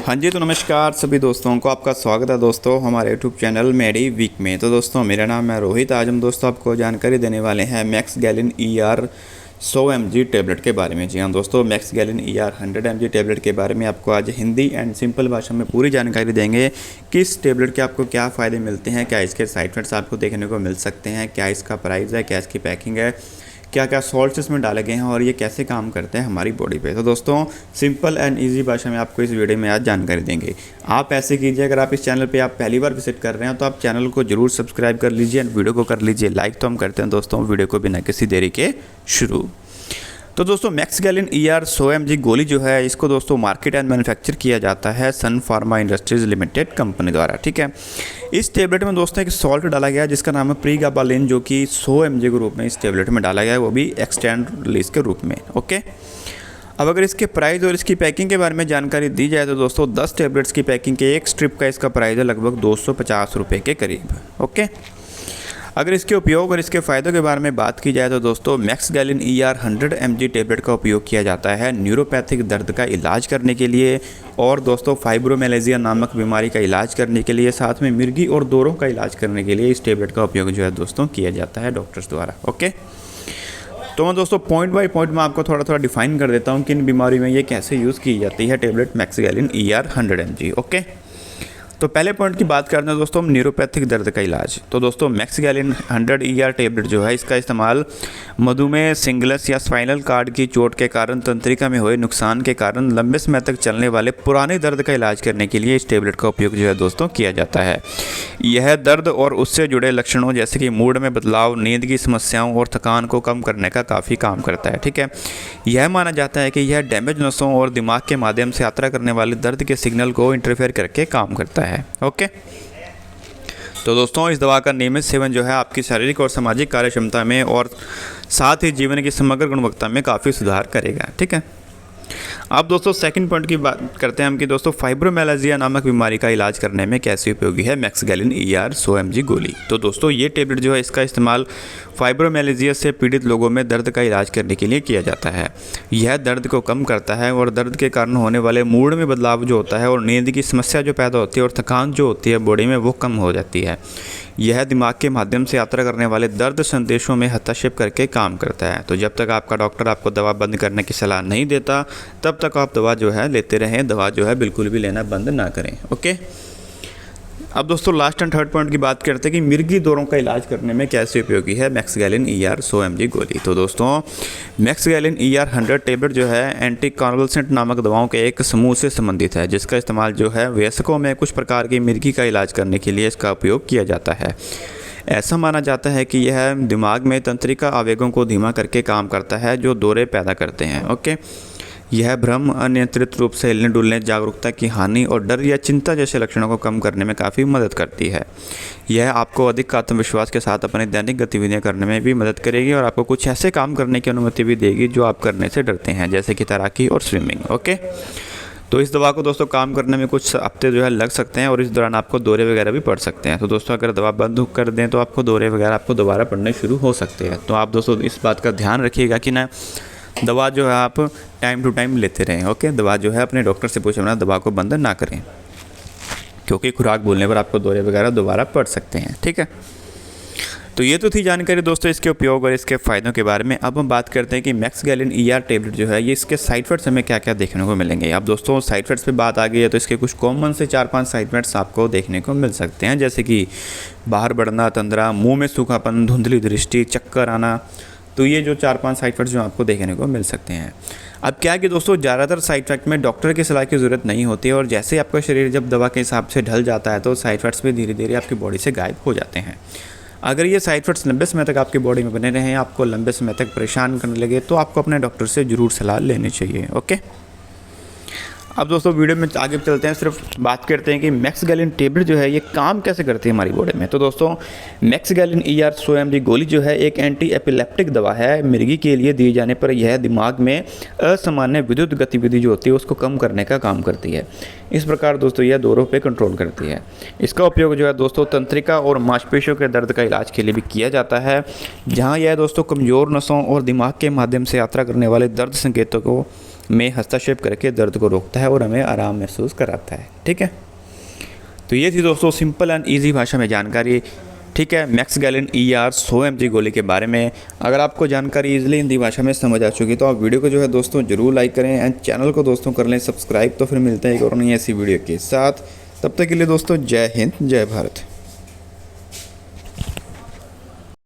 हाँ जी, तो नमस्कार सभी दोस्तों को, आपका स्वागत है दोस्तों हमारे यूट्यूब चैनल मेडी वीक में। तो दोस्तों मेरा नाम है रोहित। आज हम दोस्तों आपको जानकारी देने वाले हैं मैक्स गैलिन ER 100 mg टैबलेट के बारे में। जी हाँ दोस्तों, मैक्स गैलिन ER 100 mg टैबलेट के बारे में आपको आज हिंदी एंड सिंपल भाषा में पूरी जानकारी देंगे कि इस टैबलेट के आपको क्या फ़ायदे मिलते हैं, क्या इसके साइड इफेक्ट्स आपको देखने को मिल सकते हैं, क्या इसका प्राइस है, क्या इसकी पैकिंग है, क्या क्या सॉल्ट्स इसमें डाले गए हैं और ये कैसे काम करते हैं हमारी बॉडी पे। तो दोस्तों सिंपल एंड इजी भाषा में आपको इस वीडियो में आज जानकारी देंगे। आप ऐसे कीजिए, अगर आप इस चैनल पे आप पहली बार विजिट कर रहे हैं तो आप चैनल को जरूर सब्सक्राइब कर लीजिए एंड वीडियो को कर लीजिए लाइक। तो हम करते हैं दोस्तों वीडियो को बिना किसी देरी के शुरू। तो दोस्तों मैक्स गैलिन ER 100 mg गोली जो है, इसको दोस्तों मार्केट एंड मैन्युफैक्चर किया जाता है सन फार्मा इंडस्ट्रीज लिमिटेड कंपनी द्वारा। ठीक है, इस टेबलेट में दोस्तों एक सॉल्ट डाला गया है जिसका नाम है प्रीगाबालिन, जो कि 100 mg के रूप में इस टेबलेट में डाला गया है, वो भी एक्सटेंड रिलीज के रूप में। ओके, अब अगर इसके प्राइस और इसकी पैकिंग के बारे में जानकारी दी जाए तो दोस्तों 10 टेबलेट्स की पैकिंग के एक स्ट्रिप का इसका प्राइस है लगभग 250 रुपये के करीब। ओके, अगर इसके उपयोग और इसके फ़ायदों के बारे में बात की जाए तो दोस्तों मैक्स गैलिन ER 100 mg टैबलेट का उपयोग किया जाता है न्यूरोपैथिक दर्द का इलाज करने के लिए और दोस्तों फाइब्रोमेलेजिया नामक बीमारी का इलाज करने के लिए, साथ में मिर्गी और दौरों का इलाज करने के लिए इस टैबलेट का उपयोग जो है दोस्तों किया जाता है डॉक्टर्स द्वारा। ओके, तो मैं दोस्तों पॉइंट बाय पॉइंट में आपको थोड़ा थोड़ा डिफाइन कर देता हूँ कि इन बीमारियों में ये कैसे यूज़ की जाती है tablet Maxgalin ER 100 mg। Okay, तो पहले पॉइंट की बात करते हैं दोस्तों न्यूरोपैथिक दर्द का इलाज। तो दोस्तों मैक्स गैलिन 100 ER टैबलेट जो है, इसका इस्तेमाल मधुमेह, सिंगलस या स्पाइनल कार्ड की चोट के कारण तंत्रिका में हुए नुकसान के कारण लंबे समय तक चलने वाले पुराने दर्द का इलाज करने के लिए इस टैबलेट का उपयोग जो है दोस्तों किया जाता है। यह दर्द और उससे जुड़े लक्षणों जैसे कि मूड में बदलाव, नींद की समस्याओं और थकान को कम करने का काफ़ी काम करता है। ठीक है, यह माना जाता है कि यह डैमेज नसों और दिमाग के माध्यम से यात्रा करने वाले दर्द के सिग्नल को इंटरफेयर करके काम करता है। ओके, तो दोस्तों इस दवा का नियमित सेवन जो है आपकी शारीरिक और सामाजिक कार्य क्षमता में और साथ ही जीवन की समग्र गुणवत्ता में काफ़ी सुधार करेगा। ठीक है, अब दोस्तों सेकंड पॉइंट की बात करते हैं हम कि दोस्तों फाइब्रोमेलेजिया नामक बीमारी का इलाज करने में कैसे उपयोगी है मैक्स गैलिन ER 100 mg गोली। तो दोस्तों ये टैबलेट जो है, इसका इस्तेमाल फाइब्रोमेलेजिया से पीड़ित लोगों में दर्द का इलाज करने के लिए किया जाता है। यह दर्द को कम करता है और दर्द के कारण होने वाले मूड में बदलाव जो होता है और नींद की समस्या जो पैदा होती है और थकान जो होती है बॉडी में, वो कम हो जाती है। यह दिमाग के माध्यम से यात्रा करने वाले दर्द संदेशों में हस्तक्षेप करके काम करता है। तो जब तक आपका डॉक्टर आपको दवा बंद करने की सलाह नहीं देता तब तक आप दवा जो है लेते रहें, दवा जो है बिल्कुल भी लेना बंद ना करें। ओके, अब दोस्तों लास्ट एंड थर्ड पॉइंट की बात करते हैं कि मिर्गी दौरों का इलाज करने में कैसे उपयोगी है मैक्स गैलिन ER 100 mg गोली। तो दोस्तों मैक्स गैलिन ER 100 टैबलेट जो है एंटी कॉन्वल्सेंट नामक दवाओं के एक समूह से संबंधित है जिसका इस्तेमाल जो है वयस्कों में कुछ प्रकार की मिर्गी का इलाज करने के लिए इसका उपयोग किया जाता है। ऐसा माना जाता है कि यह दिमाग में तंत्रिका आवेगों को धीमा करके काम करता है जो दौरे पैदा करते हैं। ओके, यह भ्रम, अनियंत्रित रूप से हिलने डुलने, जागरूकता की हानि और डर या चिंता जैसे लक्षणों को कम करने में काफ़ी मदद करती है। यह आपको अधिक आत्मविश्वास के साथ अपनी दैनिक गतिविधियां करने में भी मदद करेगी और आपको कुछ ऐसे काम करने की अनुमति भी देगी जो आप करने से डरते हैं, जैसे कि तैराकी और स्विमिंग। ओके, तो इस दवा को दोस्तों काम करने में कुछ हफ्ते जो है लग सकते हैं और इस दौरान आपको दौरे वगैरह भी पड़ सकते हैं। तो दोस्तों अगर दवा बंद कर दें तो आपको दौरे वगैरह आपको दोबारा पड़ने शुरू हो सकते हैं। तो आप दोस्तों इस बात का ध्यान रखिएगा कि ना दवा जो है आप टाइम टू टाइम लेते रहें। ओके, दवा जो है अपने डॉक्टर से पूछे बिना दवा को बंद ना करें, क्योंकि खुराक भूलने पर आपको दौरे वगैरह दोबारा पड़ सकते हैं। ठीक है, तो ये तो थी जानकारी दोस्तों इसके उपयोग और इसके फ़ायदों के बारे में। अब हम बात करते हैं कि मैक्स गैलिन ER टैबलेट जो है, ये इसके साइड इफेक्ट्स हमें क्या क्या देखने को मिलेंगे। अब दोस्तों साइड इफेक्ट्स पे बात आ गई है तो इसके कुछ कॉमन से 4-5 साइड इफेक्ट्स आपको देखने को मिल सकते हैं, जैसे कि बाहर बढ़ना, तंद्रा, मुँह में सूखापन, धुंधली दृष्टि, चक्कर आना। तो ये जो 4-5 साइड इफेक्ट्स जो आपको देखने को मिल सकते हैं। अब क्या है कि दोस्तों ज़्यादातर साइड इफेक्ट में डॉक्टर की सलाह की ज़रूरत नहीं होती है और जैसे ही आपका शरीर जब दवा के हिसाब से ढल जाता है तो साइड इफेक्ट्स भी धीरे धीरे आपकी बॉडी से गायब हो जाते हैं। अगर ये साइड इफेक्ट्स लंबे समय तक आपकी बॉडी में बने रहें, आपको लंबे समय तक परेशान करने लगे, तो आपको अपने डॉक्टर से ज़रूर सलाह लेनी चाहिए। ओके, अब दोस्तों वीडियो में आगे चलते हैं, सिर्फ बात करते हैं कि मैक्स गैलिन टैबलेट जो है ये काम कैसे करती है हमारी बॉडी में। तो दोस्तों मैक्स गैलिन ER 100 mg गोली जो है एक एंटी एपिलेप्टिक दवा है। मिर्गी के लिए दिए जाने पर यह दिमाग में असामान्य विद्युत गतिविधि जो होती है उसको कम करने का काम करती है। इस प्रकार दोस्तों यह दौरों पे कंट्रोल करती है। इसका उपयोग जो है दोस्तों तंत्रिका और मांसपेशियों के दर्द का इलाज के लिए भी किया जाता है, जहाँ यह दोस्तों कमज़ोर नसों और दिमाग के माध्यम से यात्रा करने वाले दर्द संकेतों को में हस्तक्षेप करके दर्द को रोकता है और हमें आराम महसूस कराता है। ठीक है, तो ये थी दोस्तों सिंपल एंड ईजी भाषा में जानकारी। ठीक है, मैक्सगैलेन ER 100 mg गोली के बारे में। अगर आपको जानकारी इजीली हिंदी भाषा में समझ आ चुकी तो आप वीडियो को जो है दोस्तों जरूर लाइक करें एंड चैनल को दोस्तों कर लें सब्सक्राइब। तो फिर मिलते हैं एक और नई ऐसी वीडियो के साथ, तब तक के लिए दोस्तों जय हिंद जय भारत।